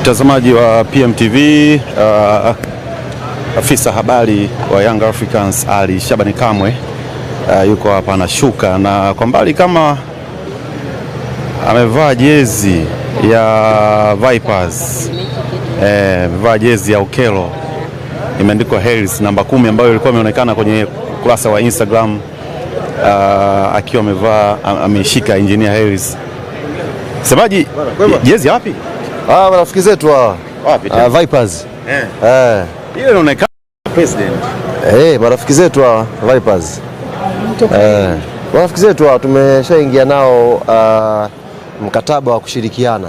Mtazamaji wa PMTV, afisa habari wa Young Africans Ali Shabani Kamwe yuko hapa anashuka, na kwa mbali kama amevaa jezi ya Vipers, amevaa jezi ya Okello imeandikwa Harris namba 10 ambayo ilikuwa imeonekana kwenye kurasa wa Instagram, akiwa amevaa ameshika Engineer Harris. Semaji, jezi wapi? Marafiki zetu hawa. Wapi? Vipers. Hiyo inaonekana president. Marafiki zetu hawa Vipers. Marafiki zetu hawa tumeshaingia nao mkataba wa kushirikiana.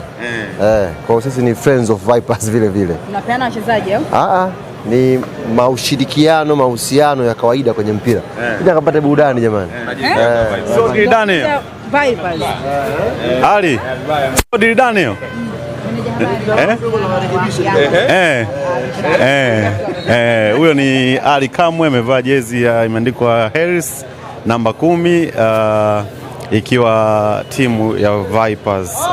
Kwa sisi ni friends of Vipers vile vile. Unapeana wachezaji au? Ni mahusiano ya kawaida kwenye mpira. Kuja kapate burudani jamani. So burudani. Vipers. Ali. So burudani hiyo. Huyo ni Ali Kamwe, amevaa jezi imeandikwa Harris namba 10, ikiwa timu ya Vipers.